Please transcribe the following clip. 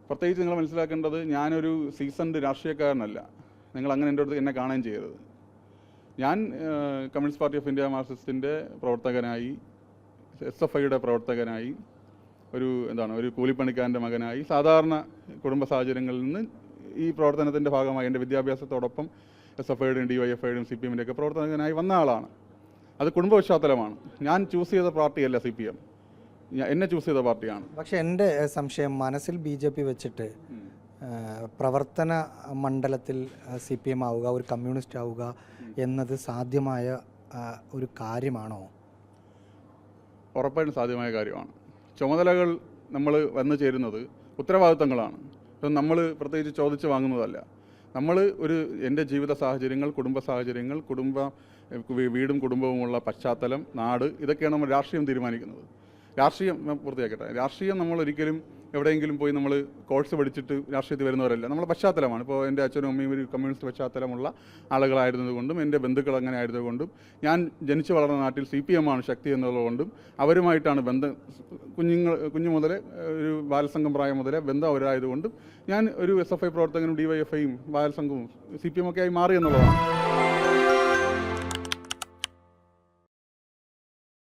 പ്രത്യേകിച്ച് നിങ്ങൾ മനസ്സിലാക്കേണ്ടത്, ഞാനൊരു സീസൺഡ് രാഷ്ട്രീയക്കാരനല്ല. നിങ്ങൾ അങ്ങനെ എൻ്റെ അടുത്ത് എന്നെ കാണുകയും ചെയ്യരുത്. ഞാൻ കമ്മ്യൂണിസ്റ്റ് പാർട്ടി ഓഫ് ഇന്ത്യ മാർക്സിസ്റ്റിൻ്റെ പ്രവർത്തകനായി, SFIയുടെ പ്രവർത്തകനായി, ഒരു കൂലിപ്പണിക്കാരൻ്റെ മകനായി, സാധാരണ കുടുംബ സാഹചര്യങ്ങളിൽ നിന്ന് ഈ പ്രവർത്തനത്തിൻ്റെ ഭാഗമായി എൻ്റെ വിദ്യാഭ്യാസത്തോടൊപ്പം SFIയുടെയും DYFIയുടെയും CPMൻ്റെയൊക്കെ പ്രവർത്തകനായി വന്ന ആളാണ്. അത് കുടുംബ പശ്ചാത്തലമാണ്. ഞാൻ ചൂസ് ചെയ്ത പാർട്ടിയല്ല CPM, എന്നെ ചൂസ് ചെയ്ത പാർട്ടിയാണ്. പക്ഷേ എൻ്റെ സംശയം, മനസ്സിൽ BJP വെച്ചിട്ട് പ്രവർത്തന മണ്ഡലത്തിൽ CPM ആവുക, ഒരു കമ്മ്യൂണിസ്റ്റ് ആവുക എന്നത് സാധ്യമായ ഒരു കാര്യമാണോ? ഉറപ്പായിട്ടും സാധ്യമായ കാര്യമാണ്. ചുമതലകൾ നമ്മൾ വന്നു ചേരുന്നത് ഉത്തരവാദിത്തങ്ങളാണ്. ഇപ്പം നമ്മൾ പ്രത്യേകിച്ച് ചോദിച്ച് വാങ്ങുന്നതല്ല. നമ്മൾ എൻ്റെ ജീവിത സാഹചര്യങ്ങൾ, കുടുംബ സാഹചര്യങ്ങൾ, വീടും കുടുംബവുമുള്ള പശ്ചാത്തലം, നാട്, ഇതൊക്കെയാണ് നമ്മൾ രാഷ്ട്രീയം തീരുമാനിക്കുന്നത്. രാഷ്ട്രീയം പൂർത്തിയാക്കട്ടെ. രാഷ്ട്രീയം നമ്മൾ ഒരിക്കലും എവിടെയെങ്കിലും പോയി നമ്മൾ കോഴ്സ് പഠിച്ചിട്ട് രാഷ്ട്രീയത്തിൽ വരുന്നവരല്ല. നമ്മുടെ പശ്ചാത്തലമാണ്. ഇപ്പോൾ എൻ്റെ അച്ഛനും അമ്മയും ഒരു കമ്മ്യൂണിസ്റ്റ് പശ്ചാത്തലമുള്ള ആളുകളായിരുന്നതുകൊണ്ടും എൻ്റെ ബന്ധുക്കൾ അങ്ങനെ ആയതുകൊണ്ടും ഞാൻ ജനിച്ചു വളർന്ന നാട്ടിൽ CPM ആണ് ശക്തി എന്നുള്ളതുകൊണ്ടും അവരുമായിട്ടാണ് ബന്ധം. കുഞ്ഞു മുതലേ ഒരു ബാലസംഘം പ്രായം മുതലേ ബന്ധം അവരായതുകൊണ്ടും ഞാൻ ഒരു SFI പ്രവർത്തകനും DYFIയും ബാലസംഘവും CPM ഒക്കെ ആയി മാറി എന്നുള്ളതാണ്.